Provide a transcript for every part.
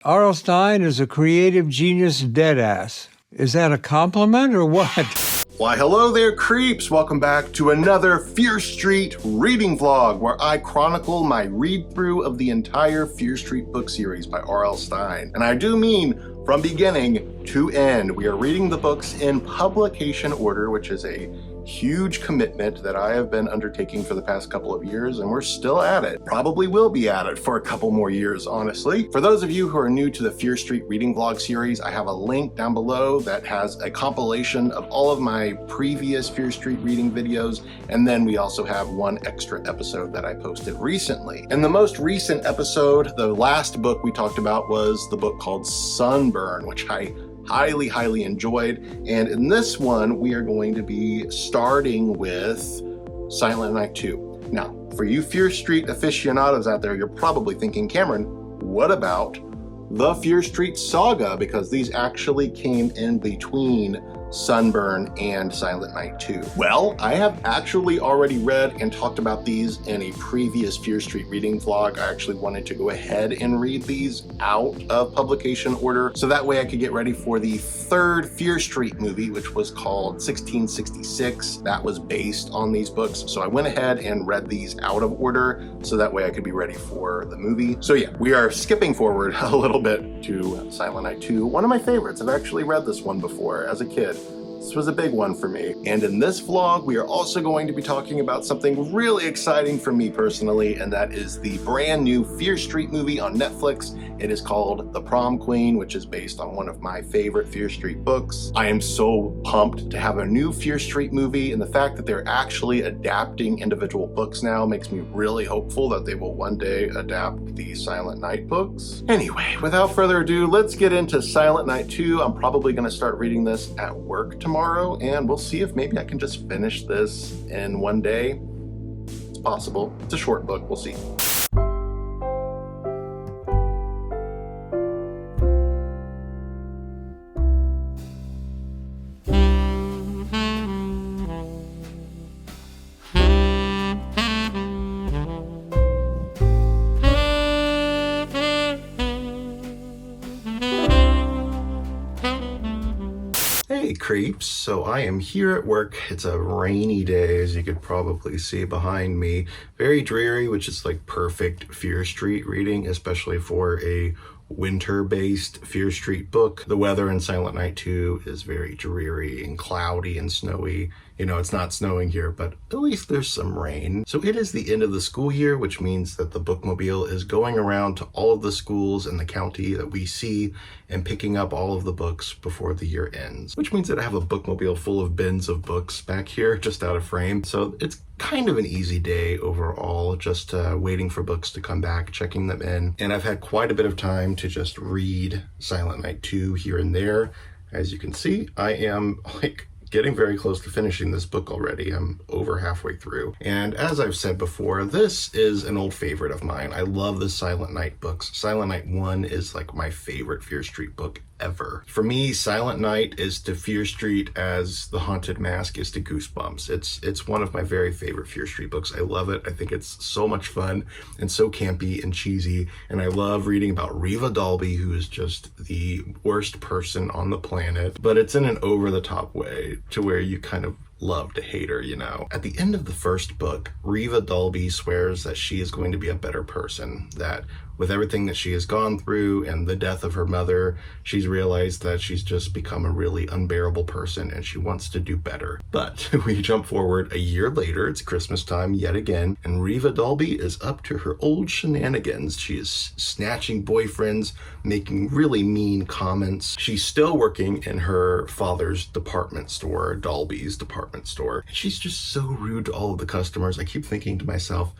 R.L. Stine is a creative genius deadass. Is that a compliment or what? Why, hello there, creeps! Welcome back to another Fear Street reading vlog, where I chronicle my read-through of the entire Fear Street book series by R.L. Stine. And I do mean from beginning to end. We are reading the books in publication order, which is a huge commitment that I have been undertaking for the past couple of years, and we're still at it. Probably will be at it for a couple more years, honestly. For those of you who are new to the Fear Street reading vlog series, I have a link down below that has a compilation of all of my previous Fear Street reading videos, and then we also have one extra episode that I posted recently. In the most recent episode, the last book we talked about was the book called Sunburn, which I highly enjoyed. And in this one, we are going to be starting with Silent Night 2. Now, for you Fear Street aficionados out there, you're probably thinking, Cameron, what about the Fear Street saga? Because these actually came in between Sunburn and Silent Night 2. Well, I have actually already read and talked about these in a previous Fear Street reading vlog. I actually wanted to go ahead and read these out of publication order, so that way I could get ready for the third Fear Street movie, which was called 1666. That was based on these books. So I went ahead and read these out of order, so that way I could be ready for the movie. So yeah, we are skipping forward a little bit to Silent Night 2. One of my favorites. I've actually read this one before as a kid. This was a big one for me. And in this vlog, we are also going to be talking about something really exciting for me personally, and that is the brand new Fear Street movie on Netflix. It is called The Prom Queen, which is based on one of my favorite Fear Street books. I am so pumped to have a new Fear Street movie, and the fact that they're actually adapting individual books now makes me really hopeful that they will one day adapt the Silent Night books. Anyway, without further ado, let's get into Silent Night 2. I'm probably going to start reading this at work tomorrow, and we'll see if maybe I can just finish this in one day. It's possible. It's a short book. We'll see. Hey creeps, so I am here at work. It's a rainy day, as you could probably see behind me. Very dreary, which is like perfect Fear Street reading, especially for a winter-based Fear Street book. The weather in Silent Night 2 is very dreary and cloudy and snowy. You know, it's not snowing here, but at least there's some rain. So it is the end of the school year, which means that the bookmobile is going around to all of the schools in the county that we see and picking up all of the books before the year ends, which means that I have a bookmobile full of bins of books back here just out of frame. So it's kind of an easy day overall, just waiting for books to come back, checking them in. And I've had quite a bit of time to just read Silent Night 2 here and there. As you can see, I am getting very close to finishing this book already. I'm over halfway through. And as I've said before, this is an old favorite of mine. I love the Silent Night books. Silent Night 1 is like my favorite Fear Street book ever. For me, Silent Night is to Fear Street as The Haunted Mask is to Goosebumps. It's one of my very favorite Fear Street books. I love it. I think it's so much fun and so campy and cheesy. And I love reading about Reva Dalby, who is just the worst person on the planet, but it's in an over-the-top way to where you kind of love to hate her, you know. At the end of the first book, Reva Dalby swears that she is going to be a better person, that with everything that she has gone through and the death of her mother, she's realized that she's just become a really unbearable person and she wants to do better. But we jump forward a year later, it's Christmas time yet again, and Reva Dalby is up to her old shenanigans. She is snatching boyfriends, making really mean comments. She's still working in her father's department store, Dalby's department store. She's just so rude to all of the customers. I keep thinking to myself,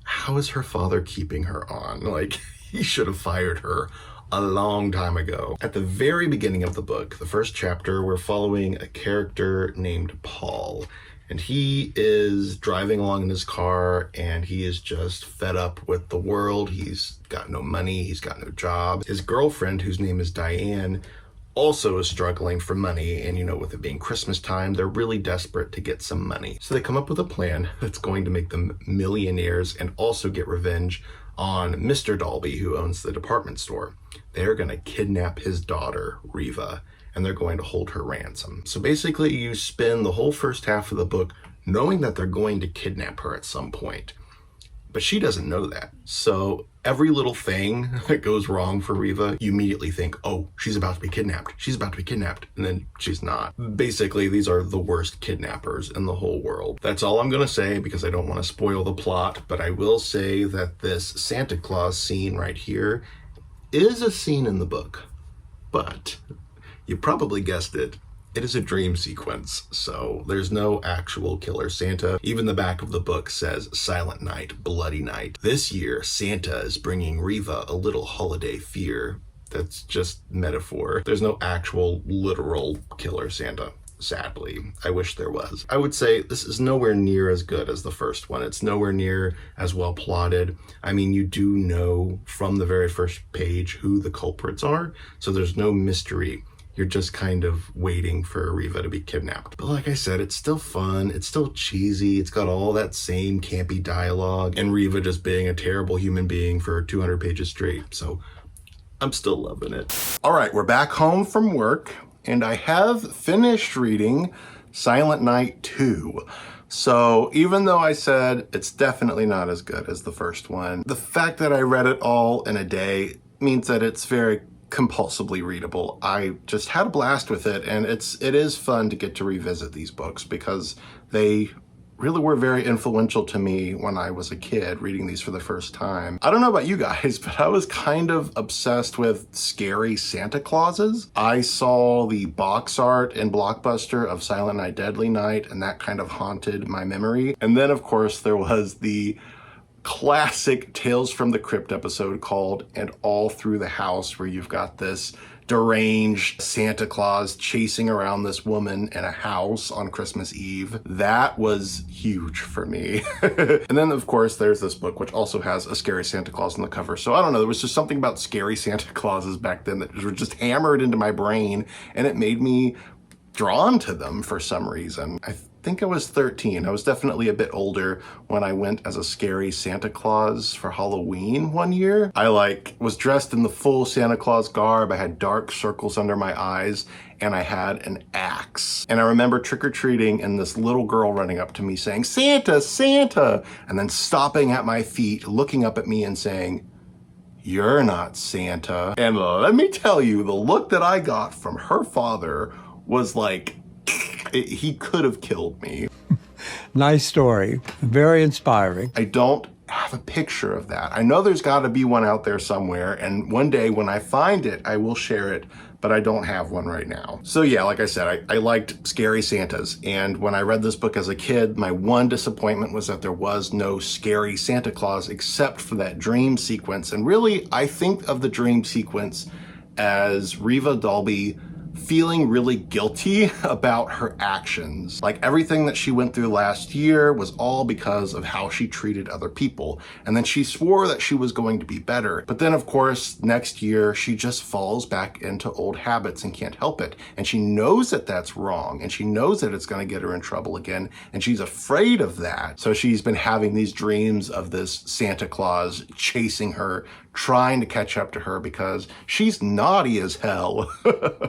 how is her father keeping her on? Like, he should have fired her a long time ago. At the very beginning of the book, the first chapter, we're following a character named Paul. And he is driving along in his car and he is just fed up with the world. He's got no money, he's got no job. His girlfriend, whose name is Diane, also is struggling for money, and you know, with it being Christmas time, they're really desperate to get some money. So they come up with a plan that's going to make them millionaires and also get revenge on Mr. Dalby, who owns the department store. They're going to kidnap his daughter, Riva, and they're going to hold her ransom. So basically, you spend the whole first half of the book knowing that they're going to kidnap her at some point. But she doesn't know that. So every little thing that goes wrong for Riva, you immediately think, oh, she's about to be kidnapped. She's about to be kidnapped. And then she's not. Basically, these are the worst kidnappers in the whole world. That's all I'm going to say because I don't want to spoil the plot. But I will say that this Santa Claus scene right here is a scene in the book. But you probably guessed it. It is a dream sequence, so there's no actual killer Santa. Even the back of the book says Silent Night, Bloody Night. This year, Santa is bringing Riva a little holiday fear. That's just metaphor. There's no actual literal killer Santa, sadly. I wish there was. I would say this is nowhere near as good as the first one. It's nowhere near as well plotted. I mean, you do know from the very first page who the culprits are, so there's no mystery. You're just kind of waiting for Riva to be kidnapped. But like I said, it's still fun. It's still cheesy. It's got all that same campy dialogue and Riva just being a terrible human being for 200 pages straight. So I'm still loving it. All right, we're back home from work and I have finished reading Silent Night 2. So even though I said it's definitely not as good as the first one, the fact that I read it all in a day means that it's very compulsively readable. I just had a blast with it, and it is fun to get to revisit these books because they really were very influential to me when I was a kid reading these for the first time. I don't know about you guys, but I was kind of obsessed with scary Santa Clauses. I saw the box art in Blockbuster of Silent Night, Deadly Night, and that kind of haunted my memory. And then, of course, there was the classic Tales from the Crypt episode called And All Through the House, where you've got this deranged Santa Claus chasing around this woman in a house on Christmas Eve. That was huge for me. And then, of course, there's this book, which also has a scary Santa Claus on the cover. So I don't know, there was just something about scary Santa Clauses back then that were just hammered into my brain, and it made me drawn to them for some reason. I think I was 13. I was definitely a bit older when I went as a scary Santa Claus for Halloween one year. I was dressed in the full Santa Claus garb. I had dark circles under my eyes and I had an axe. And I remember trick-or-treating and this little girl running up to me saying, "Santa, Santa," and then stopping at my feet, looking up at me and saying, "You're not Santa." And let me tell you, the look that I got from her father was like, he could have killed me. Nice story. Very inspiring. I don't have a picture of that. I know there's got to be one out there somewhere, and one day when I find it, I will share it, but I don't have one right now. So yeah, like I said, I liked scary Santas, and when I read this book as a kid, my one disappointment was that there was no scary Santa Claus except for that dream sequence. And really, I think of the dream sequence as Riva Dalby feeling really guilty about her actions. Like everything that she went through last year was all because of how she treated other people. And then she swore that she was going to be better. But then of course, next year, she just falls back into old habits and can't help it. And she knows that that's wrong. And she knows that it's going to get her in trouble again. And she's afraid of that. So she's been having these dreams of this Santa Claus chasing her, trying to catch up to her because she's naughty as hell.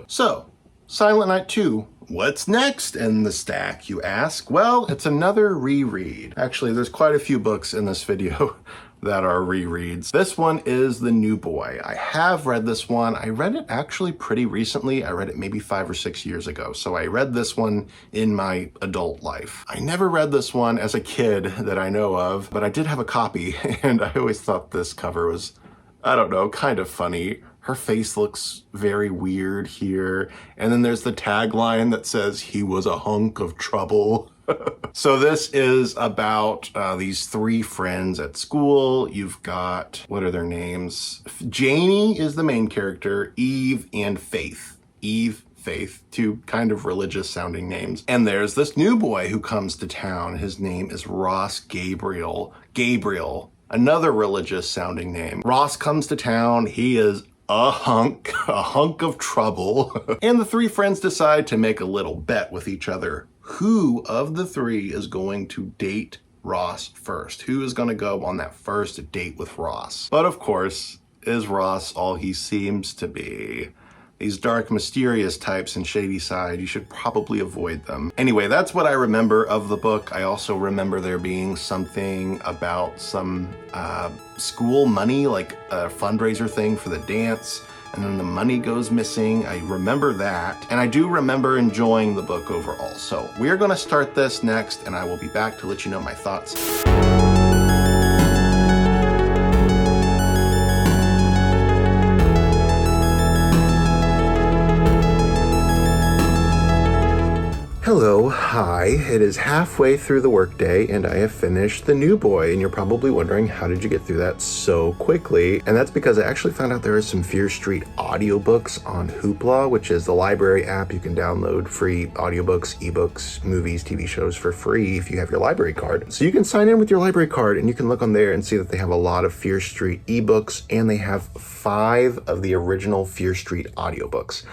So, Silent Night 2, what's next in the stack, you ask? Well, it's another reread. Actually, there's quite a few books in this video that are rereads. This one is The New Boy. I have read this one. I read it actually pretty recently. I read it maybe 5 or 6 years ago. So I read this one in my adult life. I never read this one as a kid that I know of, but I did have a copy, and I always thought this cover was, I don't know, kind of funny. Her face looks very weird here. And then there's the tagline that says, "He was a hunk of trouble." So this is about these 3 friends at school. You've got, what are their names? Chaney is the main character, Eve and Faith. Eve, Faith, 2 kind of religious sounding names. And there's this new boy who comes to town. His name is Ross Gabriel. Gabriel, another religious sounding name. Ross comes to town. He is a hunk of trouble. And the 3 friends decide to make a little bet with each other. Who of the 3 is going to date Ross first? Who is going to go on that first date with Ross? But of course, is Ross all he seems to be? These dark, mysterious types in Shady Side, you should probably avoid them. Anyway, that's what I remember of the book. I also remember there being something about some school money, like a fundraiser thing for the dance, and then the money goes missing. I remember that, and I do remember enjoying the book overall. So we're gonna start this next, and I will be back to let you know my thoughts. Hello, hi. It is halfway through the workday and I have finished The New Boy, and you're probably wondering, how did you get through that so quickly? And that's because I actually found out there are some Fear Street audiobooks on Hoopla, which is the library app. You can download free audiobooks, ebooks, movies, TV shows for free if you have your library card. So you can sign in with your library card and you can look on there and see that they have a lot of Fear Street ebooks, and they have 5 of the original Fear Street audiobooks.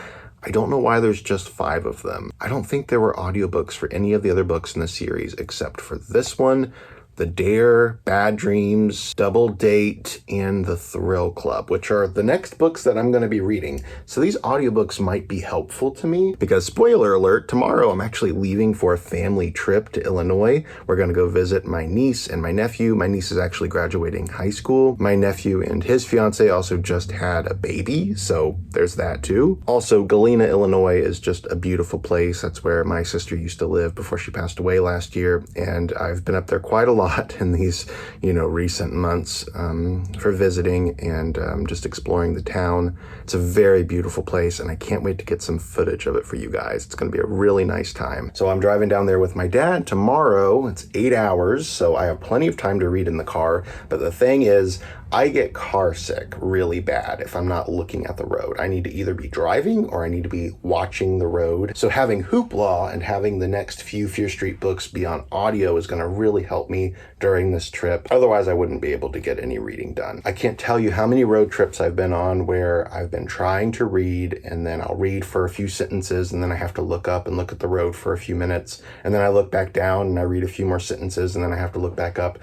I don't know why there's just 5 of them. I don't think there were audiobooks for any of the other books in the series except for this one, The Dare, Bad Dreams, Double Date, and The Thrill Club, which are the next books that I'm going to be reading. So these audiobooks might be helpful to me because, spoiler alert, tomorrow I'm actually leaving for a family trip to Illinois. We're going to go visit my niece and my nephew. My niece is actually graduating high school. My nephew and his fiance also just had a baby, so there's that too. Also, Galena, Illinois is just a beautiful place. That's where my sister used to live before she passed away last year, and I've been up there quite a lot in these, recent months for visiting and just exploring the town. It's a very beautiful place, and I can't wait to get some footage of it for you guys. It's going to be a really nice time. So I'm driving down there with my dad tomorrow. It's 8 hours, so I have plenty of time to read in the car. But the thing is, I get car sick really bad if I'm not looking at the road. I need to either be driving or I need to be watching the road. So having Hoopla and having the next few Fear Street books be on audio is going to really help me during this trip. Otherwise, I wouldn't be able to get any reading done. I can't tell you how many road trips I've been on where I've been trying to read, and then I'll read for a few sentences, and then I have to look up and look at the road for a few minutes, and then I look back down and I read a few more sentences, and then I have to look back up.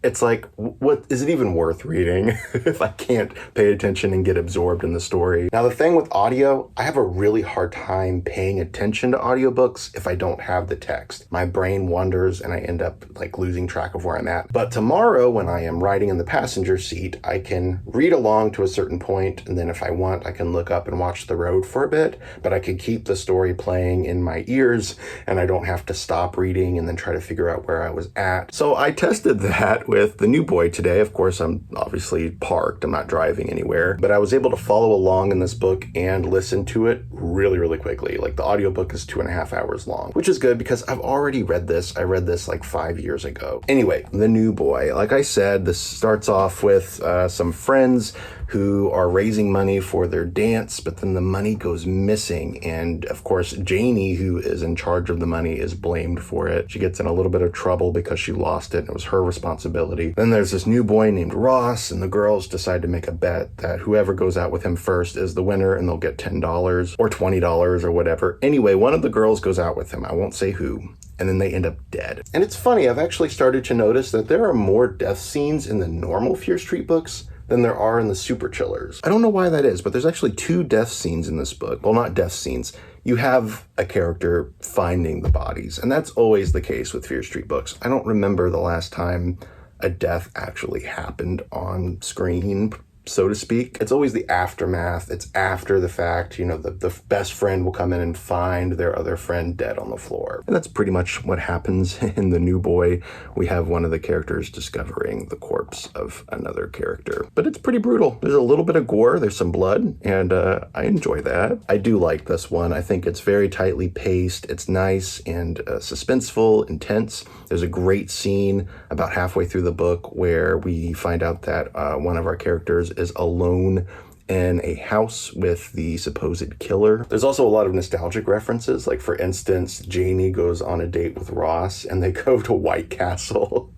It's like, what is it even worth reading if I can't pay attention and get absorbed in the story? Now, the thing with audio, I have a really hard time paying attention to audiobooks if I don't have the text. My brain wanders and I end up losing track of where I'm at. But tomorrow, when I am riding in the passenger seat, I can read along to a certain point, and then if I want, I can look up and watch the road for a bit, but I can keep the story playing in my ears and I don't have to stop reading and then try to figure out where I was at. So I tested that with The New Boy today. Of course, I'm obviously parked. I'm not driving anywhere, but I was able to follow along in this book and listen to it really, really quickly. The audiobook is 2.5 hours long, which is good because I've already read this. I read this 5 years ago. Anyway, The New Boy. Like I said, this starts off with some friends who are raising money for their dance, but then the money goes missing. And of course, Chaney, who is in charge of the money, is blamed for it. She gets in a little bit of trouble because she lost it, and it was her responsibility. Then there's this new boy named Ross, and the girls decide to make a bet that whoever goes out with him first is the winner, and they'll get $10 or $20 or whatever. Anyway, one of the girls goes out with him. I won't say who. And then they end up dead. And it's funny, I've actually started to notice that there are more death scenes in the normal Fear Street books than there are in the Super Chillers. I don't know why that is, but there's actually 2 death scenes in this book. Well, not death scenes. You have a character finding the bodies, and that's always the case with Fear Street books. I don't remember the last time a death actually happened on screen, so to speak. It's always the aftermath. It's after the fact. The best friend will come in and find their other friend dead on the floor. And that's pretty much what happens in The New Boy. We have one of the characters discovering the corpse of another character. But it's pretty brutal. There's a little bit of gore. There's some blood, and I enjoy that. I do like this one. I think it's very tightly paced. It's nice and suspenseful, intense. There's a great scene about halfway through the book where we find out that one of our characters is alone in a house with the supposed killer. There's also a lot of nostalgic references. For instance, Chaney goes on a date with Ross and they go to White Castle,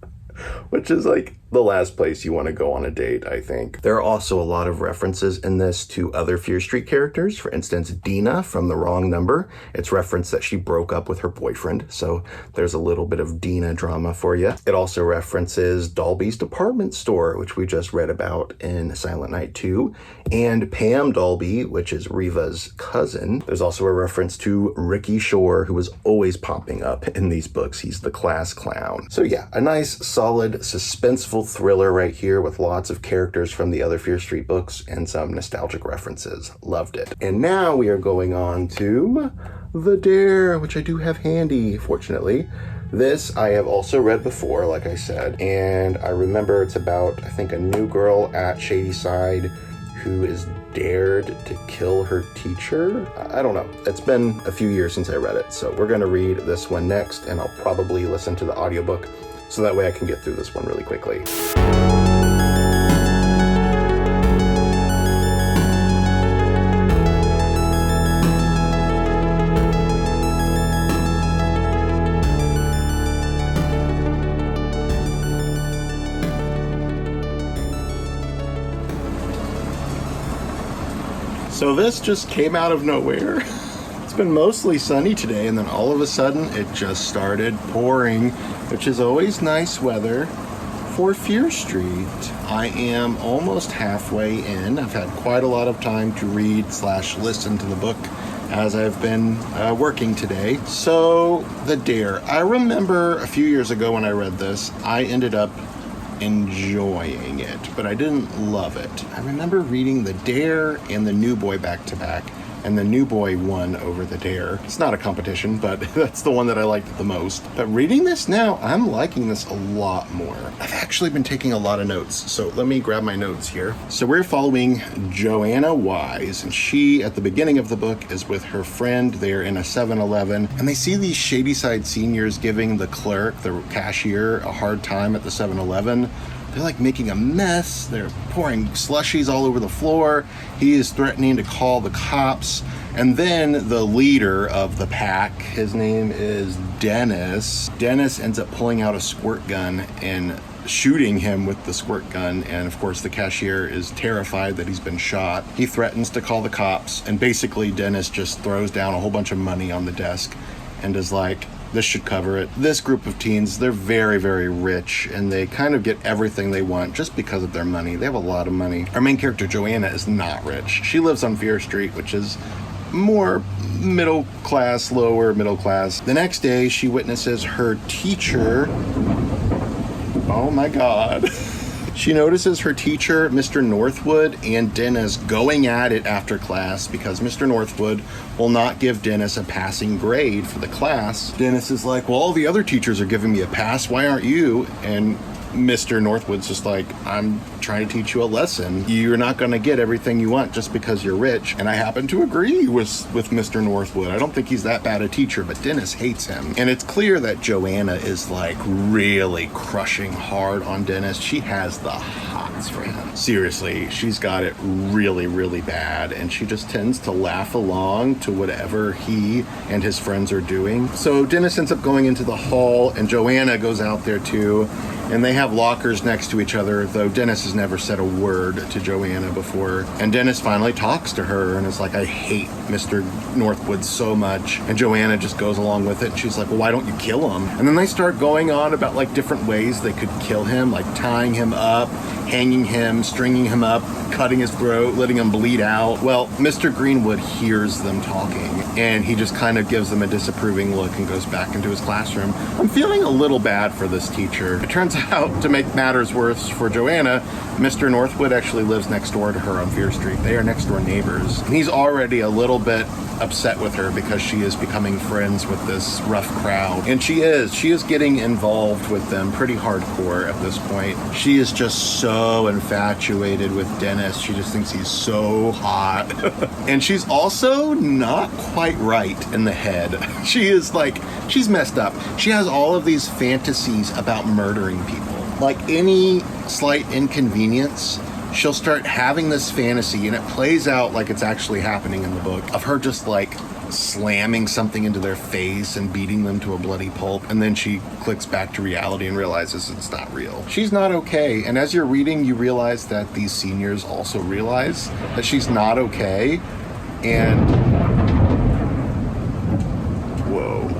which is the the last place you want to go on a date, I think. There are also a lot of references in this to other Fear Street characters. For instance, Dina from The Wrong Number. It's referenced that she broke up with her boyfriend, so there's a little bit of Dina drama for you. It also references Dalby's department store, which we just read about in Silent Night 2, and Pam Dalby, which is Reva's cousin. There's also a reference to Ricky Shore, who is always popping up in these books. He's the class clown. So yeah, a nice, solid, suspenseful thriller right here with lots of characters from the other Fear Street books and some nostalgic references. Loved it. And now we are going on to The Dare, which I do have handy, fortunately. This I have also read before, like I said, and I remember it's about, I think, a new girl at Shadyside who is dared to kill her teacher. I don't know. It's been a few years since I read it, so we're going to read this one next, and I'll probably listen to the audiobook so that way I can get through this one really quickly. So this just came out of nowhere. It's been mostly sunny today, and then all of a sudden it just started pouring, which is always nice weather for Fear Street. I am almost halfway in. I've had quite a lot of time to read / listen to the book as I've been working today. So, The Dare. I remember a few years ago when I read this, I ended up enjoying it, but I didn't love it. I remember reading The Dare and The New Boy back to back, and The New Boy won over The Dare. It's not a competition, but that's the one that I liked the most. But reading this now, I'm liking this a lot more. I've actually been taking a lot of notes, so let me grab my notes here. So we're following Joanna Wise, and she, at the beginning of the book, is with her friend. They're in a 7-Eleven, and they see these Shadyside seniors giving the clerk, the cashier, a hard time at the 7-Eleven. They're like making a mess. They're pouring slushies all over the floor. He is threatening to call the cops. And then the leader of the pack, his name is Dennis. Dennis ends up pulling out a squirt gun and shooting him with the squirt gun. And of course, the cashier is terrified that he's been shot. He threatens to call the cops. And basically, Dennis just throws down a whole bunch of money on the desk and is like, this should cover it. This group of teens, they're very, very rich, and they kind of get everything they want just because of their money. They have a lot of money. Our main character, Joanna, is not rich. She lives on Fear Street, which is more middle class, lower middle class. The next day, she witnesses her teacher. Oh my God. She notices her teacher, Mr. Northwood, and Dennis going at it after class because Mr. Northwood will not give Dennis a passing grade for the class. Dennis is like, well, all the other teachers are giving me a pass. Why aren't you? And Mr. Northwood's just like, I'm trying to teach you a lesson. You're not going to get everything you want just because you're rich. And I happen to agree with Mr. Northwood. I don't think he's that bad a teacher, but Dennis hates him. And it's clear that Joanna is like really crushing hard on Dennis. She has the hots for him. Seriously, she's got it really, really bad. And she just tends to laugh along to whatever he and his friends are doing. So Dennis ends up going into the hall, and Joanna goes out there too. And they have lockers next to each other, though Dennis has never said a word to Joanna before. And Dennis finally talks to her and is like, I hate Mr. Northwood so much. And Joanna just goes along with it. And she's like, well, why don't you kill him? And then they start going on about like different ways they could kill him, like tying him up, hanging him, stringing him up, cutting his throat, letting him bleed out. Well, Mr. Greenwood hears them talking, and he just kind of gives them a disapproving look and goes back into his classroom. I'm feeling a little bad for this teacher. It turns out, to make matters worse for Joanna, Mr. Northwood actually lives next door to her on Fear Street. They are next door neighbors. And he's already a little bit upset with her because she is becoming friends with this rough crowd. And she is getting involved with them pretty hardcore at this point. She is just so infatuated with Dennis. She just thinks he's so hot. And she's also not quite right in the head. She is like, she's messed up. She has all of these fantasies about murdering people. Like any slight inconvenience, she'll start having this fantasy, and it plays out like it's actually happening in the book, of her just like slamming something into their face and beating them to a bloody pulp, and then she clicks back to reality and realizes it's not real. She's not okay, and as you're reading, you realize that these seniors also realize that she's not okay, and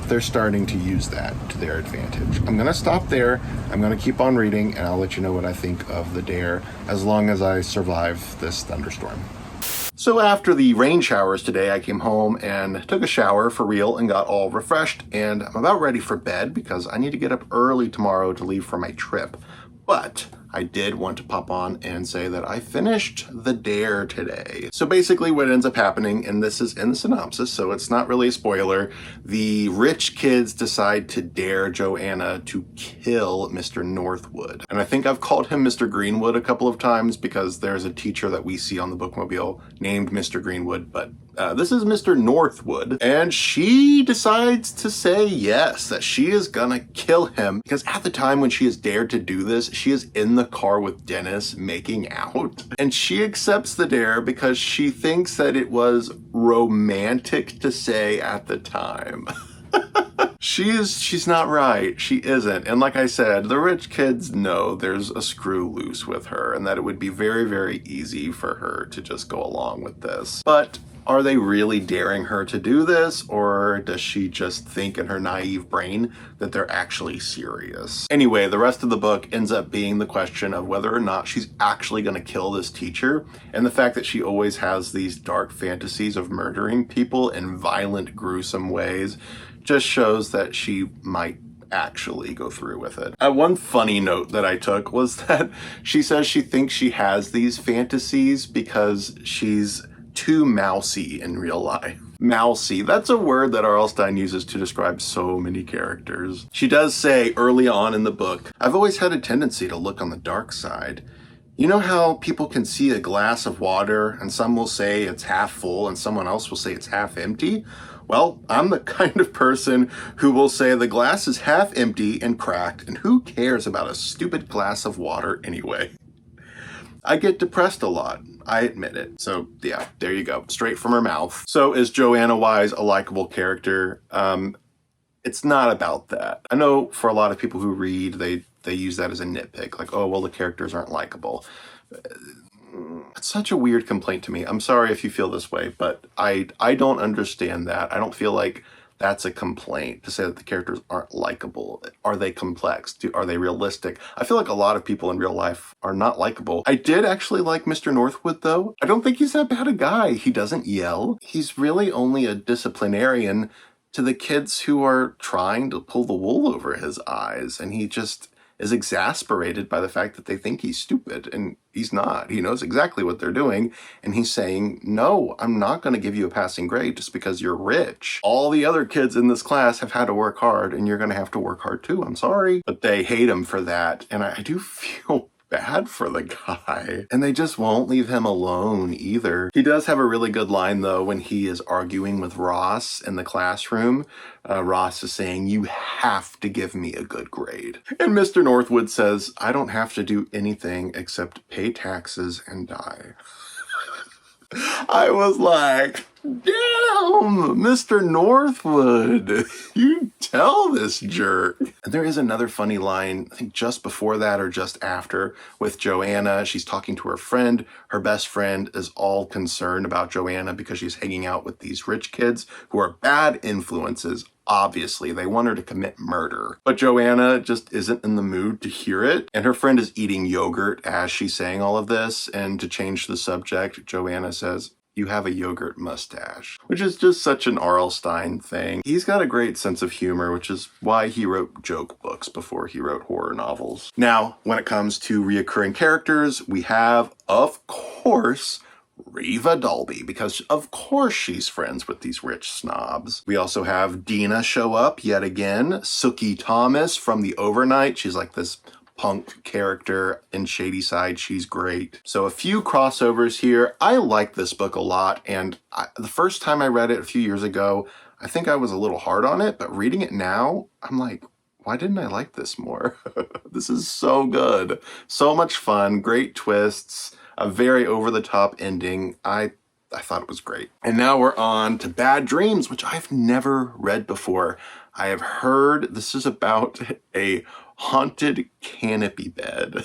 they're starting to use that to their advantage. I'm gonna stop there. I'm gonna keep on reading, and I'll let you know what I think of the dare as long as I survive this thunderstorm. So after the rain showers today, I came home and took a shower for real and got all refreshed, and I'm about ready for bed because I need to get up early tomorrow to leave for my trip. But I did want to pop on and say that I finished the dare today. So basically what ends up happening, and this is in the synopsis, so it's not really a spoiler, the rich kids decide to dare Joanna to kill Mr. Northwood. And I think I've called him Mr. Greenwood a couple of times because there's a teacher that we see on the bookmobile named Mr. Greenwood, but this is Mr. Northwood, and she decides to say yes, that she is gonna kill him, because at the time when she is dared to do this, she is in the car with Dennis making out, and she accepts the dare because she thinks that it was romantic to say at the time. She's not right. She isn't. And like I said, the rich kids know there's a screw loose with her and that it would be very, very easy for her to just go along with this. But are they really daring her to do this, or does she just think in her naive brain that they're actually serious? Anyway, the rest of the book ends up being the question of whether or not she's actually going to kill this teacher, and the fact that she always has these dark fantasies of murdering people in violent, gruesome ways just shows that she might actually go through with it. One funny note that I took was that she says she thinks she has these fantasies because she's too mousy in real life. Mousy, that's a word that R.L. Stine uses to describe so many characters. She does say early on in the book, I've always had a tendency to look on the dark side. You know how people can see a glass of water and some will say it's half full and someone else will say it's half empty? Well, I'm the kind of person who will say the glass is half empty and cracked, and who cares about a stupid glass of water anyway? I get depressed a lot. I admit it. So yeah, there you go. Straight from her mouth. So is Joanna Wise a likable character? It's not about that. I know for a lot of people who read, they use that as a nitpick. Like, oh, well, the characters aren't likable. It's such a weird complaint to me. I'm sorry if you feel this way, but I don't understand that. I don't feel like that's a complaint to say that the characters aren't likable. Are they complex? Are they realistic? I feel like a lot of people in real life are not likable. I did actually like Mr. Northwood, though. I don't think he's that bad a guy. He doesn't yell. He's really only a disciplinarian to the kids who are trying to pull the wool over his eyes, and he just is exasperated by the fact that they think he's stupid, and he's not. He knows exactly what they're doing, and he's saying, no, I'm not going to give you a passing grade just because you're rich. All the other kids in this class have had to work hard, and you're going to have to work hard too. I'm sorry. But they hate him for that, and I do feel bad for the guy. And they just won't leave him alone either. He does have a really good line, though, when he is arguing with Ross in the classroom. Ross is saying, you have to give me a good grade. And Mr. Northwood says, I don't have to do anything except pay taxes and die. I was like, damn, Mr. Northwood, you tell this jerk. And there is another funny line, I think just before that or just after, with Joanna. She's talking to her friend. Her best friend is all concerned about Joanna because she's hanging out with these rich kids who are bad influences. Obviously, they want her to commit murder. But Joanna just isn't in the mood to hear it. And her friend is eating yogurt as she's saying all of this. And to change the subject, Joanna says, you have a yogurt mustache, which is just such an R.L. Stine thing. He's got a great sense of humor, which is why he wrote joke books before he wrote horror novels. Now, when it comes to reoccurring characters, we have, of course, Reva Dolby, because of course she's friends with these rich snobs. We also have Dina show up yet again. Sookie Thomas from The Overnight. She's like this punk character in Shady Side. She's great. So a few crossovers here. I like this book a lot, and the first time I read it a few years ago, I think I was a little hard on it, but reading it now, I'm like, why didn't I like this more? This is so good. So much fun, great twists. A very over-the-top ending. I thought it was great. And now we're on to Bad Dreams, which I've never read before. I have heard this is about a haunted canopy bed.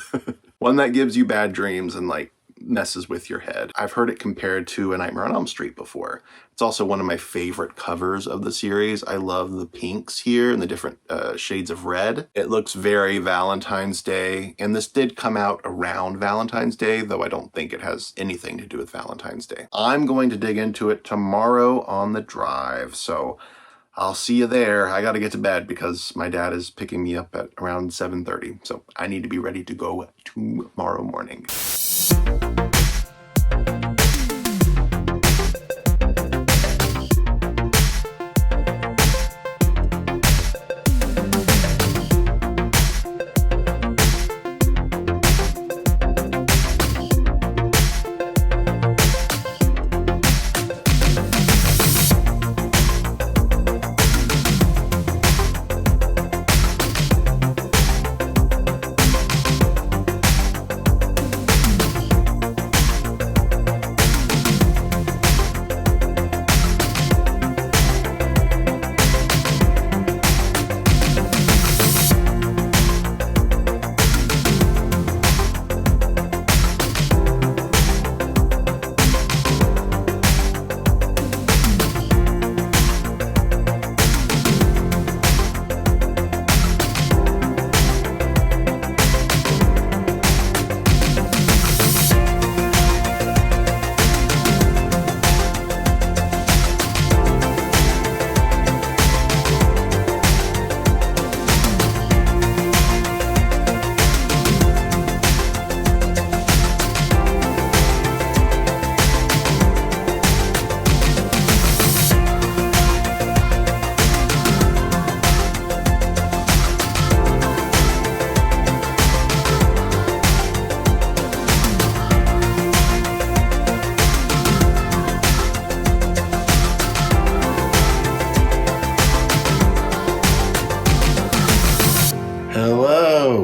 One that gives you bad dreams and like messes with your head. I've heard it compared to A Nightmare on Elm Street before. It's also one of my favorite covers of the series. I love the pinks here and the different shades of red. It looks very Valentine's Day, and this did come out around Valentine's Day, though I don't think it has anything to do with Valentine's Day. I'm going to dig into it tomorrow on the drive, so I'll see you there. I gotta get to bed because my dad is picking me up at around 7:30, so I need to be ready to go tomorrow morning.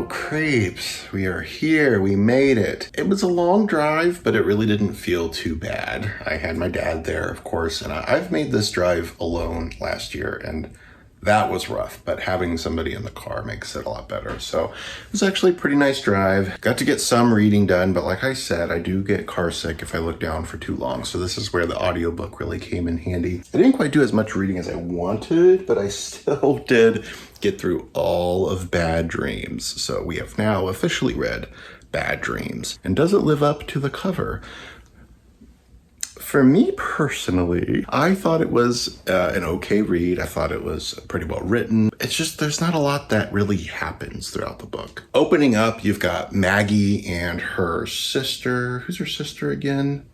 Creeps, we are here, we made it. It was a long drive, but it really didn't feel too bad. I had my dad there, of course, and I've made this drive alone last year, and that was rough, but having somebody in the car makes it a lot better. So it was actually a pretty nice drive. Got to get some reading done, but like I said, I do get car sick if I look down for too long. So this is where the audiobook really came in handy. I didn't quite do as much reading as I wanted, but I still did get through all of Bad Dreams. So we have now officially read Bad Dreams. And does it live up to the cover? For me personally, I thought it was an okay read. I thought it was pretty well written. It's just there's not a lot that really happens throughout the book. Opening up, you've got Maggie and her sister. Who's her sister again?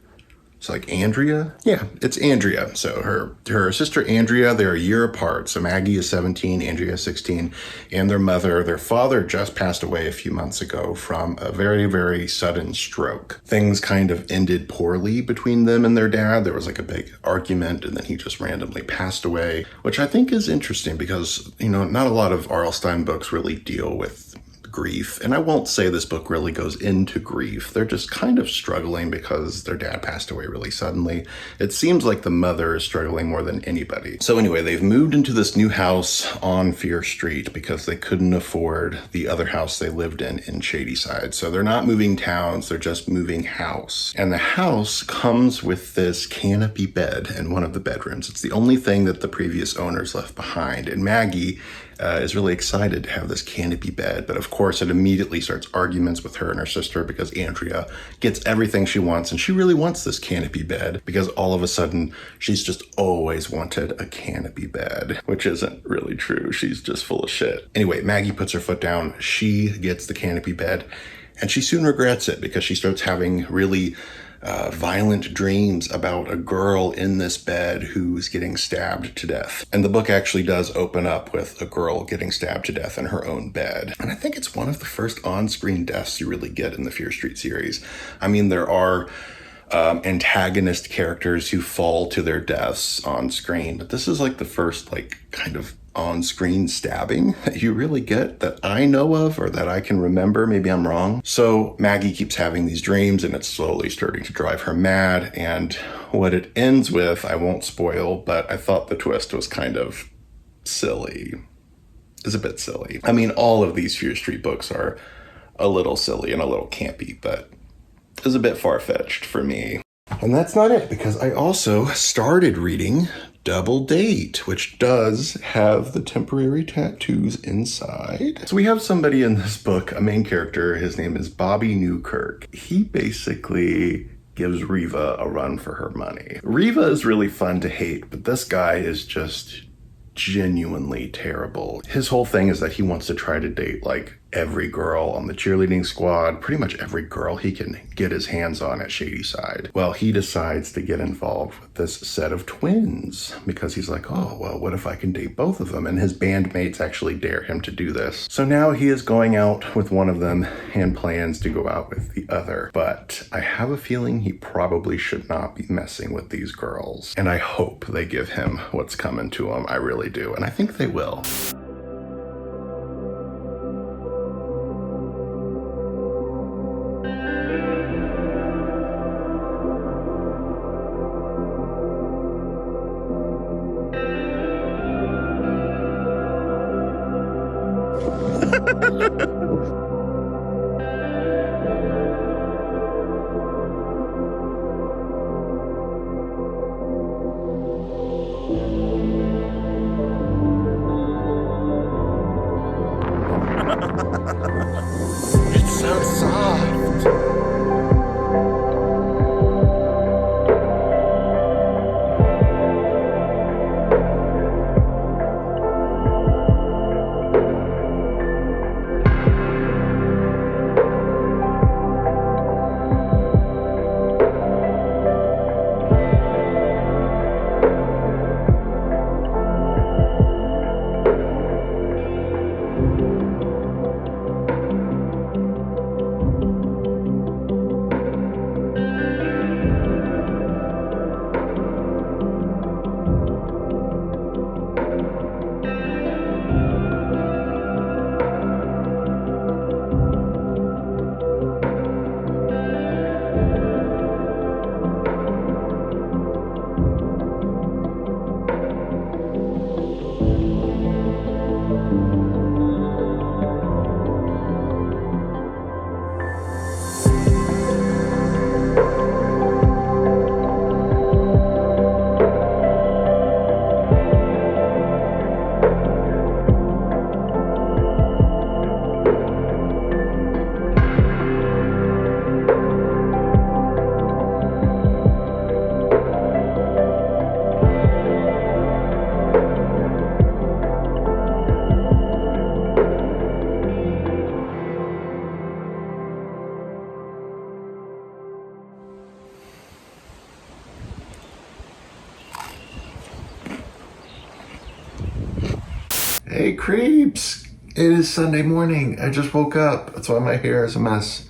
It's like Andrea? Yeah, it's Andrea. So her sister Andrea, they're a year apart. So Maggie is 17, Andrea is 16, and their father just passed away a few months ago from a very, very sudden stroke. Things kind of ended poorly between them and their dad. There was like a big argument, and then he just randomly passed away, which I think is interesting because, you know, not a lot of R.L. Stine books really deal with grief. And I won't say this book really goes into grief. They're just kind of struggling because their dad passed away really suddenly. It seems like the mother is struggling more than anybody. So anyway, they've moved into this new house on Fear Street because they couldn't afford the other house they lived in Shadyside. So they're not moving towns, they're just moving house. And the house comes with this canopy bed in one of the bedrooms. It's the only thing that the previous owners left behind. And Maggie is really excited to have this canopy bed, but of course it immediately starts arguments with her and her sister because Andrea gets everything she wants, and she really wants this canopy bed because all of a sudden she's just always wanted a canopy bed, which isn't really true. She's just full of shit. Anyway, Maggie puts her foot down, she gets the canopy bed, and she soon regrets it because she starts having really violent dreams about a girl in this bed who's getting stabbed to death. And the book actually does open up with a girl getting stabbed to death in her own bed. And I think it's one of the first on-screen deaths you really get in the Fear Street series. I mean, there are antagonist characters who fall to their deaths on screen, but this is like the first like kind of on-screen stabbing that you really get that I know of or that I can remember. Maybe I'm wrong. So Maggie keeps having these dreams and it's slowly starting to drive her mad. And what it ends with, I won't spoil, but I thought the twist was kind of silly. It's a bit silly. I mean, all of these Fear Street books are a little silly and a little campy, but it's a bit far-fetched for me. And that's not it, because I also started reading Double Date, which does have the temporary tattoos inside. So we have somebody in this book, a main character, his name is Bobby Newkirk. He basically gives Riva a run for her money. Riva is really fun to hate, but this guy is just genuinely terrible. His whole thing is that he wants to try to date like every girl on the cheerleading squad, pretty much every girl he can get his hands on at Shadyside. Well, he decides to get involved with this set of twins because he's like, oh, well, what if I can date both of them? And his bandmates actually dare him to do this. So now he is going out with one of them and plans to go out with the other. But I have a feeling he probably should not be messing with these girls. And I hope they give him what's coming to him. I really do. And I think they will. It's so soft. Hey creeps! It is Sunday morning. I just woke up. That's why my hair is a mess.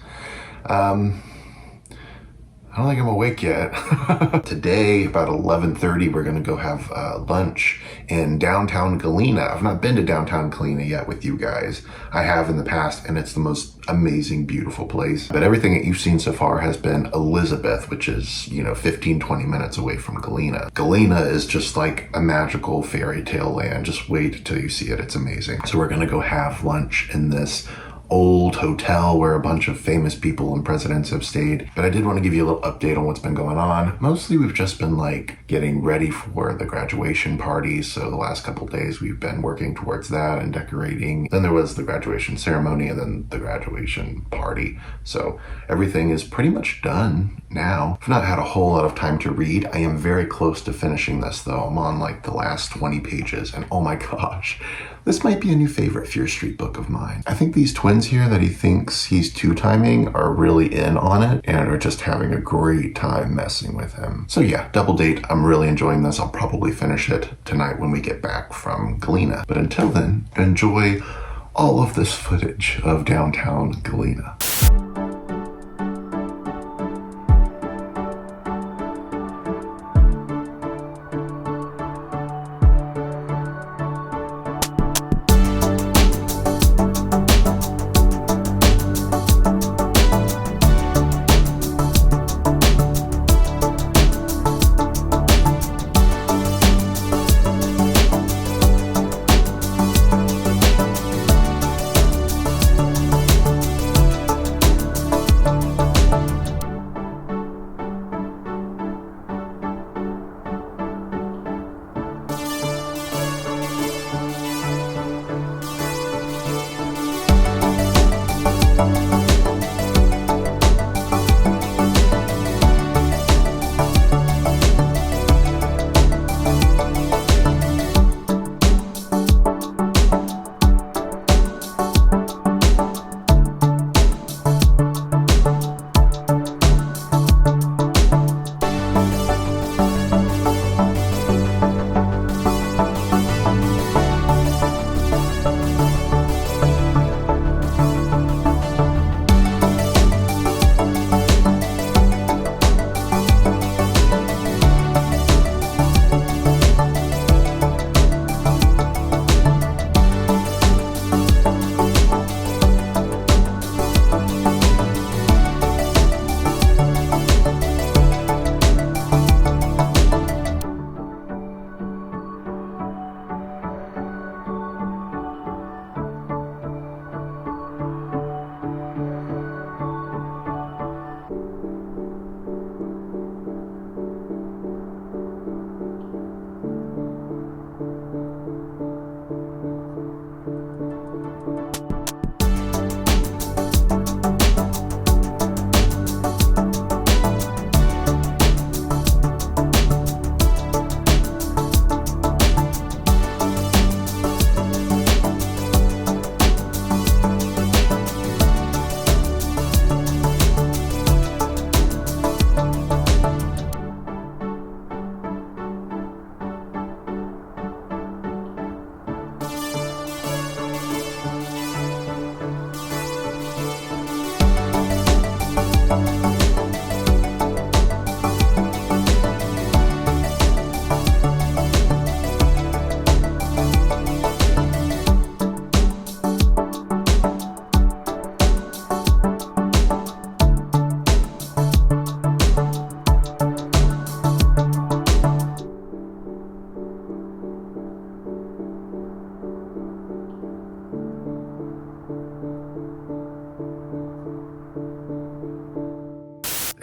I don't think I'm awake yet. Today, about 11:30, we're gonna go have lunch in downtown Galena. I've not been to downtown Galena yet with you guys. I have in the past, and it's the most amazing, beautiful place. But everything that you've seen so far has been Elizabeth, which is, 15, 20 minutes away from Galena. Galena is just like a magical fairy tale land. Just wait till you see it. It's amazing. So we're gonna go have lunch in this old hotel where a bunch of famous people and presidents have stayed. But I did want to give you a little update on what's been going on. Mostly we've just been getting ready for the graduation party. So the last couple days we've been working towards that and decorating. Then there was the graduation ceremony and then the graduation party. So everything is pretty much done now. I've not had a whole lot of time to read. I am very close to finishing this though. I'm on the last 20 pages and oh my gosh, this might be a new favorite Fear Street book of mine. I think these twins here that he thinks he's two-timing are really in on it and are just having a great time messing with him. So yeah, Double Date, I'm really enjoying this. I'll probably finish it tonight when we get back from Galena. But until then, enjoy all of this footage of downtown Galena.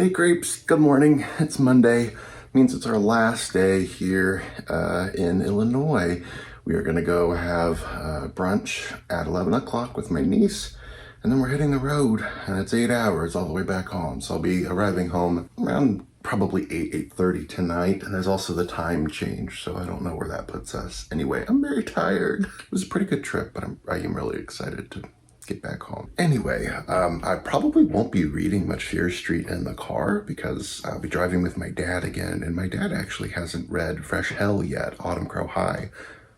Hey Grapes, good morning. It's Monday. Means it's our last day here in Illinois. We are gonna go have brunch at 11 o'clock with my niece, and then we're hitting the road, and it's 8 hours all the way back home. So I'll be arriving home around probably 8:30 tonight, and there's also the time change, so I don't know where that puts us. Anyway, I'm very tired. It was a pretty good trip, but I am really excited to get back home. Anyway, I probably won't be reading much Fear Street in the car because I'll be driving with my dad again, and my dad actually hasn't read Fresh Hell yet, Autumn Crow High,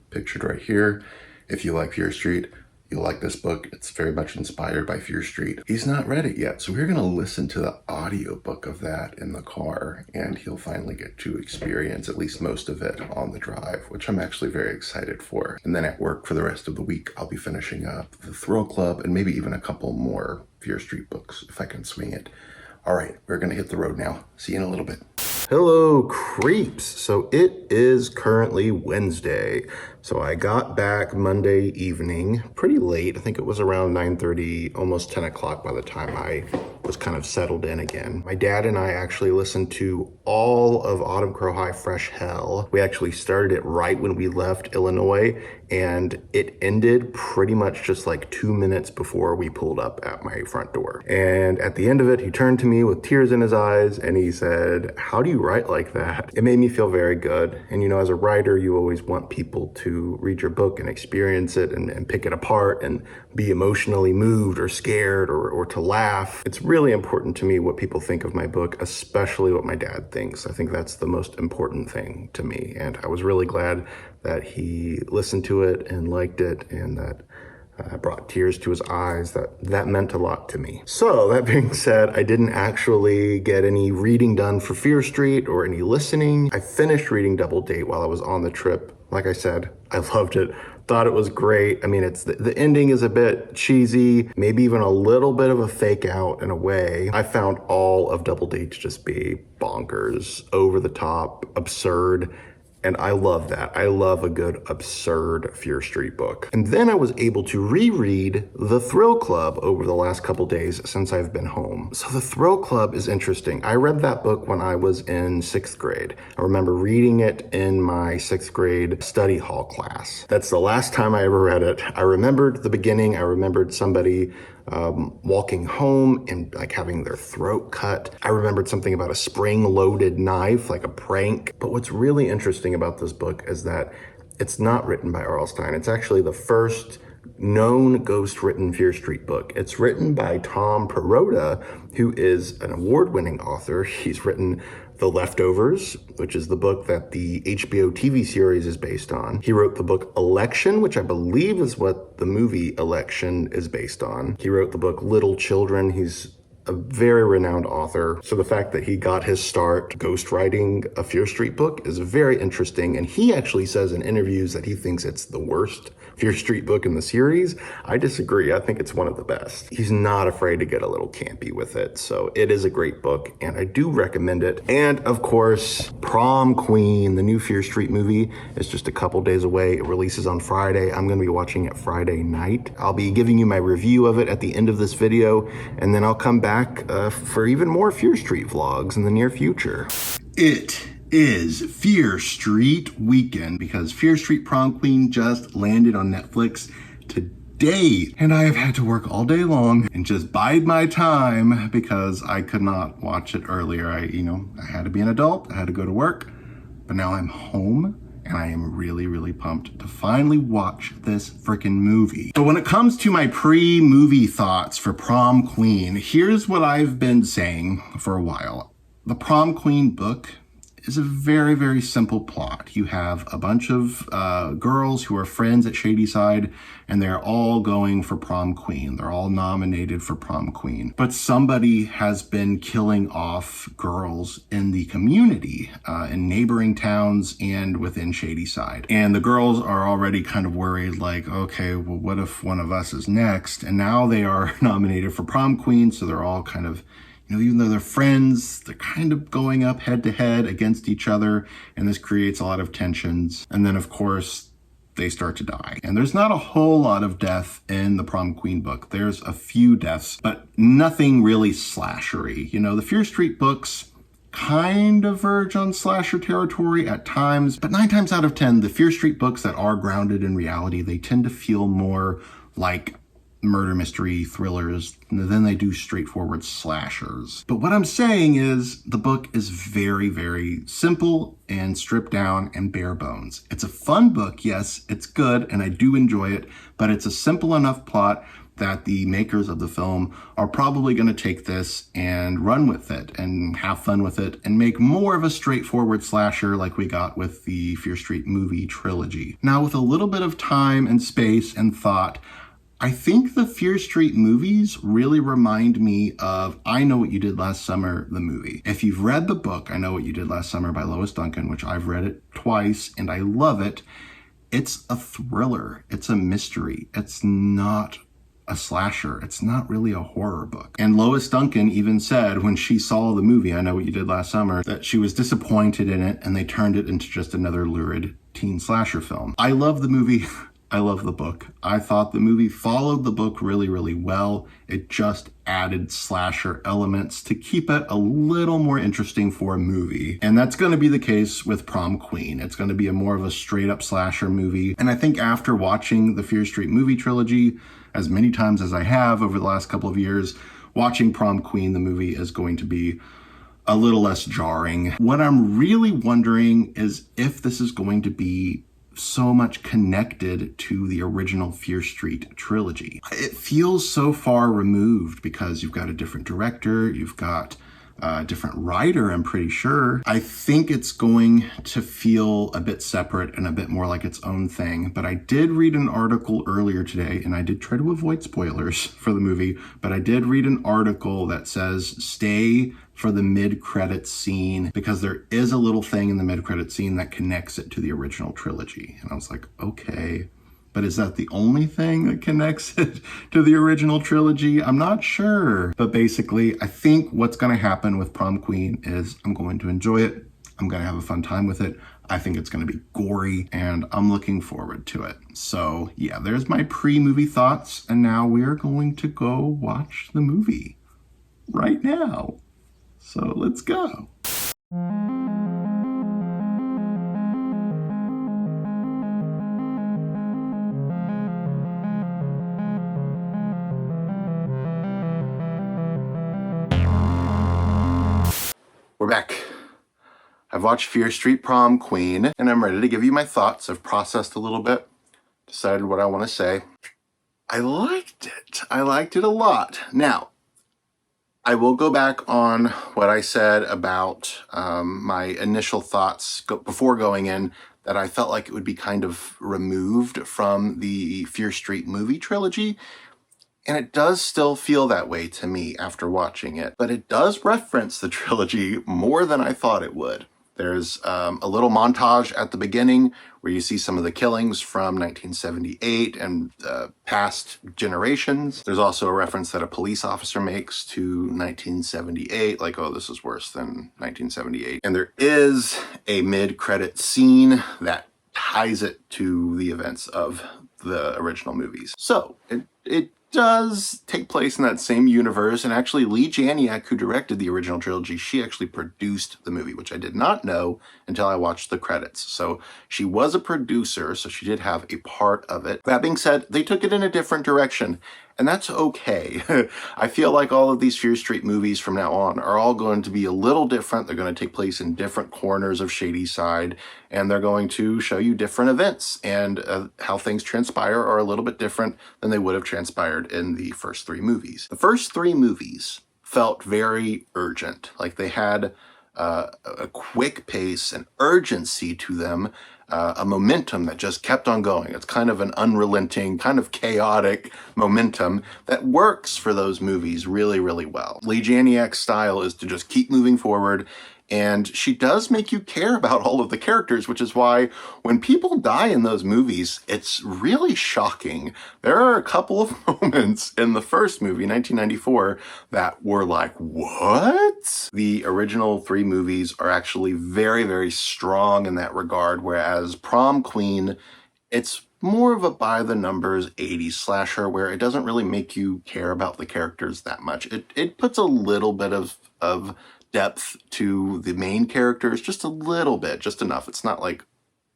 pictured right here. If you like Fear Street, you'll like this book. It's very much inspired by Fear Street. He's not read it yet, so we're gonna listen to the audiobook of that in the car, and he'll finally get to experience at least most of it on the drive, which I'm actually very excited for. And then at work for the rest of the week, I'll be finishing up the Thrill Club and maybe even a couple more Fear Street books if I can swing it. All right, we're gonna hit the road now. See you in a little bit. Hello, creeps. So it is currently Wednesday. So I got back Monday evening, pretty late. I think it was around 9:30, almost 10 o'clock by the time I was kind of settled in again. My dad and I actually listened to all of Autumn Crow High Fresh Hell. We actually started it right when we left Illinois, and it ended pretty much just like 2 minutes before we pulled up at my front door. And at the end of it, he turned to me with tears in his eyes and he said, "How do you write like that?" It made me feel very good. And you know, as a writer, you always want people to read your book and experience it and pick it apart and be emotionally moved or scared or to laugh. It's really important to me what people think of my book, especially what my dad thinks. I think that's the most important thing to me. And I was really glad that he listened to it and liked it, and that brought tears to his eyes. That meant a lot to me. So that being said, I didn't actually get any reading done for Fear Street or any listening. I finished reading Double Date while I was on the trip. Like I said, I loved it. Thought it was great. I mean, it's the ending is a bit cheesy, maybe even a little bit of a fake out in a way. I found all of Double Date to just be bonkers, over the top, absurd. And I love that. I love a good, absurd Fear Street book. And then I was able to reread The Thrill Club over the last couple days since I've been home. So The Thrill Club is interesting. I read that book when I was in 6th grade. I remember reading it in my 6th grade study hall class. That's the last time I ever read it. I remembered the beginning. I remembered somebody walking home and like having their throat cut. I remembered something about a spring-loaded knife, like a prank. But what's really interesting about this book is that it's not written by R.L. Stine. It's actually the first known ghost-written Fear Street book. It's written by Tom Perrotta, who is an award-winning author. He's written The Leftovers, which is the book that the HBO TV series is based on. He wrote the book Election, which I believe is what the movie Election is based on. He wrote the book Little Children. He's a very renowned author. So the fact that he got his start ghostwriting a Fear Street book is very interesting. And he actually says in interviews that he thinks it's the worst Fear Street book in the series. I disagree. I think it's one of the best. He's not afraid to get a little campy with it. So it is a great book and I do recommend it. And of course, Prom Queen, the new Fear Street movie, is just a couple days away. It releases on Friday. I'm going to be watching it Friday night. I'll be giving you my review of it at the end of this video, and then I'll come back for even more Fear Street vlogs in the near future. It is Fear Street weekend because Fear Street Prom Queen just landed on Netflix today. And I have had to work all day long and just bide my time because I could not watch it earlier. I had to be an adult. I had to go to work, but now I'm home. And I am really, really pumped to finally watch this freaking movie. So when it comes to my pre-movie thoughts for Prom Queen, here's what I've been saying for a while. The Prom Queen book is a very, very simple plot. You have a bunch of girls who are friends at Shadyside, and they're all going for Prom Queen. They're all nominated for Prom Queen. But somebody has been killing off girls in the community, in neighboring towns and within Shadyside. And the girls are already kind of worried, like, okay, well, what if one of us is next? And now they are nominated for Prom Queen, so they're all kind of, even though they're friends, they're kind of going up head to head against each other, and this creates a lot of tensions. And then, of course, they start to die. And there's not a whole lot of death in the Prom Queen book. There's a few deaths, but nothing really slashery. You know, the Fear Street books kind of verge on slasher territory at times, but 9 times out of 10, the Fear Street books that are grounded in reality, they tend to feel more like murder mystery thrillers than they do straightforward slashers. But what I'm saying is the book is very, very simple and stripped down and bare bones. It's a fun book, yes, it's good, and I do enjoy it, but it's a simple enough plot that the makers of the film are probably going to take this and run with it and have fun with it and make more of a straightforward slasher like we got with the Fear Street movie trilogy. Now, with a little bit of time and space and thought, I think the Fear Street movies really remind me of I Know What You Did Last Summer, the movie. If you've read the book, I Know What You Did Last Summer by Lois Duncan, which I've read it twice and I love it, it's a thriller. It's a mystery. It's not a slasher. It's not really a horror book. And Lois Duncan even said when she saw the movie, I Know What You Did Last Summer, that she was disappointed in it and they turned it into just another lurid teen slasher film. I love the movie. I love the book. I thought the movie followed the book really, really well. It just added slasher elements to keep it a little more interesting for a movie. And that's going to be the case with Prom Queen. It's going to be more of a straight up slasher movie. And I think after watching the Fear Street movie trilogy as many times as I have over the last couple of years, watching Prom Queen, the movie, is going to be a little less jarring. What I'm really wondering is if this is going to be so much connected to the original Fear Street trilogy. It feels so far removed because you've got a different director, you've got a different writer, I'm pretty sure. I think it's going to feel a bit separate and a bit more like its own thing. But I did read an article earlier today, and I did try to avoid spoilers for the movie, but I did read an article that says stay for the mid-credits scene because there is a little thing in the mid-credits scene that connects it to the original trilogy. And I was like, okay, but is that the only thing that connects it to the original trilogy? I'm not sure. But basically, I think what's going to happen with Prom Queen is I'm going to enjoy it. I'm going to have a fun time with it. I think it's going to be gory, and I'm looking forward to it. So yeah, there's my pre-movie thoughts, and now we're going to go watch the movie right now. So let's go. We're back. I've watched Fear Street Prom Queen, and I'm ready to give you my thoughts. I've processed a little bit, decided what I want to say. I liked it. I liked it a lot. Now, I will go back on what I said about my initial thoughts before going in, that I felt like it would be kind of removed from the Fear Street movie trilogy. And it does still feel that way to me after watching it, but it does reference the trilogy more than I thought it would. There's a little montage at the beginning where you see some of the killings from 1978 and past generations. There's also a reference that a police officer makes to 1978, like, oh, this is worse than 1978. And there is a mid-credit scene that ties it to the events of the original movies. So it does take place in that same universe, and actually Lee Janiak, who directed the original trilogy, she actually produced the movie, which I did not know until I watched the credits. So she was a producer, so she did have a part of it. That being said, they took it in a different direction, and that's okay. I feel like all of these Fear Street movies from now on are all going to be a little different. They're going to take place in different corners of Shadyside, and they're going to show you different events, and how things transpire are a little bit different than they would have transpired in the first 3 movies. The first 3 movies felt very urgent, like they had a quick pace and urgency to them, a momentum that just kept on going. It's kind of an unrelenting, kind of chaotic momentum that works for those movies really, really well. Lee Janiak's style is to just keep moving forward, and she does make you care about all of the characters, which is why when people die in those movies, it's really shocking. There are a couple of moments in the first movie, 1994, that were like, what? The original 3 movies are actually very, very strong in that regard, whereas Prom Queen It's more of a by-the-numbers 80s slasher where it doesn't really make you care about the characters that much. It puts a little bit of depth to the main characters, just a little bit, just enough. It's not like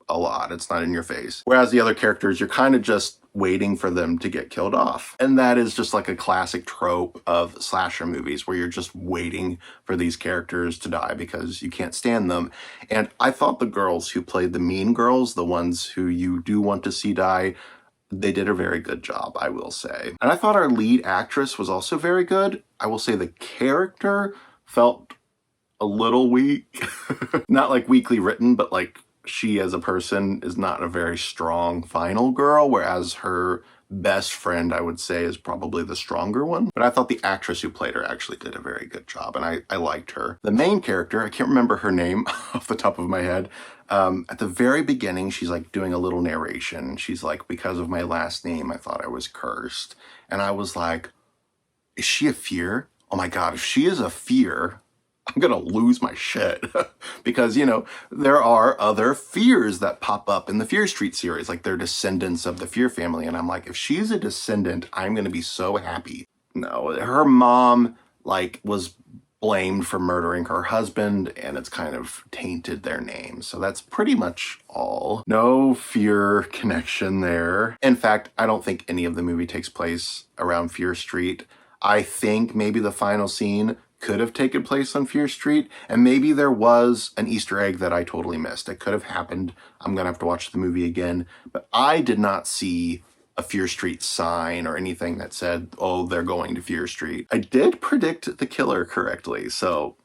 a lot. It's not in your face. Whereas the other characters, you're kind of just waiting for them to get killed off. And that is just like a classic trope of slasher movies where you're just waiting for these characters to die because you can't stand them. And I thought the girls who played the mean girls, the ones who you do want to see die, they did a very good job, I will say. And I thought our lead actress was also very good. I will say the character felt a little weak. Not like weakly written, but like she as a person is not a very strong final girl, whereas her best friend, I would say, is probably the stronger one. But I thought the actress who played her actually did a very good job, and I liked her. The main character, I can't remember her name off the top of my head. At the very beginning, she's like doing a little narration. She's like, because of my last name, I thought I was cursed. And I was like, is she a fear? Oh my God, if she is a fear, I'm gonna lose my shit. Because, you know, there are other fears that pop up in the Fear Street series, like they're descendants of the Fear family. And I'm like, if she's a descendant, I'm gonna be so happy. No, her mom, like, was blamed for murdering her husband, and it's kind of tainted their name. So that's pretty much all. No Fear connection there. In fact, I don't think any of the movie takes place around Fear Street. I think maybe the final scene could have taken place on Fear Street, and maybe there was an Easter egg that I totally missed. It could have happened. I'm gonna have to watch the movie again, but I did not see a Fear Street sign or anything that said, oh, they're going to Fear Street. I did predict the killer correctly, so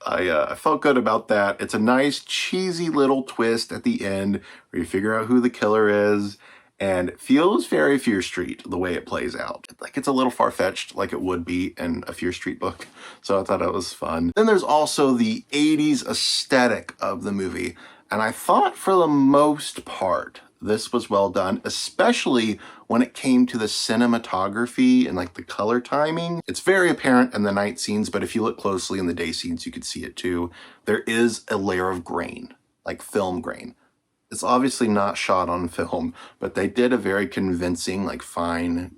I felt good about that. It's a nice, cheesy little twist at the end where you figure out who the killer is, and it feels very Fear Street the way it plays out. Like, it's a little far-fetched like it would be in a Fear Street book, so I thought it was fun. Then there's also the 80s aesthetic of the movie, and I thought for the most part this was well done, especially when it came to the cinematography and like the color timing. It's very apparent in the night scenes, but if you look closely in the day scenes, you could see it too. There is a layer of grain, like film grain. It's obviously not shot on film, but they did a very convincing, like fine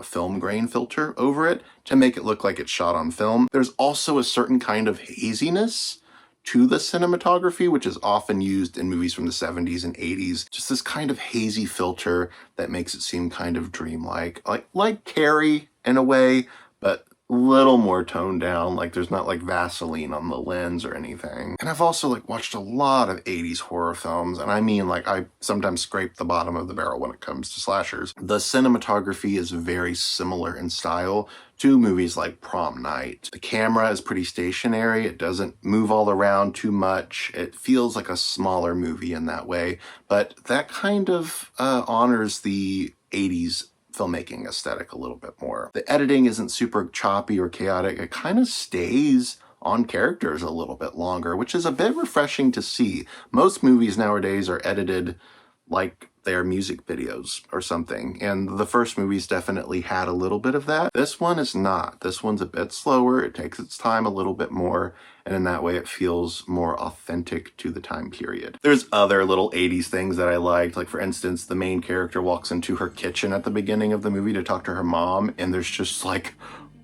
film grain filter over it to make it look like it's shot on film. There's also a certain kind of haziness to the cinematography, which is often used in movies from the 70s and 80s. Just this kind of hazy filter that makes it seem kind of dreamlike, like Carrie in a way, but a little more toned down. Like there's not like Vaseline on the lens or anything. And I've also like watched a lot of 80s horror films, and I mean, like, I sometimes scrape the bottom of the barrel when it comes to slashers. The cinematography is very similar in style to movies like Prom Night. The camera is pretty stationary. It doesn't move all around too much. It feels like a smaller movie in that way, but that kind of honors the 80s filmmaking aesthetic a little bit more. The editing isn't super choppy or chaotic. It kind of stays on characters a little bit longer, which is a bit refreshing to see. Most movies nowadays are edited like they're music videos or something, and the first movies definitely had a little bit of that. This one is not. This one's a bit slower. It takes its time a little bit more, and in that way it feels more authentic to the time period. There's other little 80s things that I liked. Like, for instance, the main character walks into her kitchen at the beginning of the movie to talk to her mom, and there's just like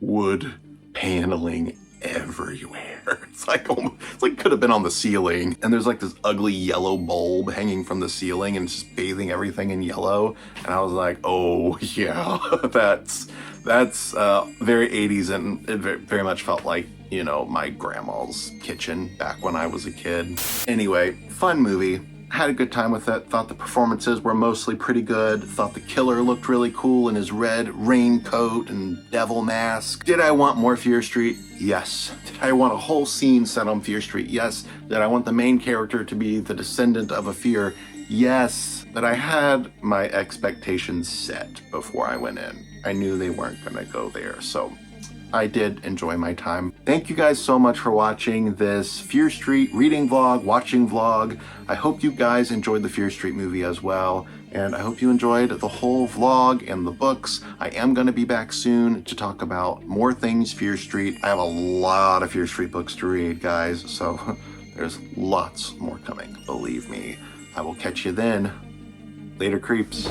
wood paneling everywhere. It's like could have been on the ceiling, and there's like this ugly yellow bulb hanging from the ceiling and it's just bathing everything in yellow, and I was like, oh yeah, that's very 80s, and it very much felt like, you know, my grandma's kitchen back when I was a kid. Anyway, fun movie. Had a good time with it. Thought the performances were mostly pretty good. Thought the killer looked really cool in his red raincoat and devil mask. Did I want more Fear Street? Yes. Did I want a whole scene set on Fear Street? Yes. Did I want the main character to be the descendant of a fear? Yes. But I had my expectations set before I went in. I knew they weren't gonna go there, so I did enjoy my time. Thank you guys so much for watching this Fear Street reading vlog, watching vlog. I hope you guys enjoyed the Fear Street movie as well, and I hope you enjoyed the whole vlog and the books. I am going to be back soon to talk about more things Fear Street. I have a lot of Fear Street books to read, guys, so there's lots more coming, believe me. I will catch you then. Later, creeps.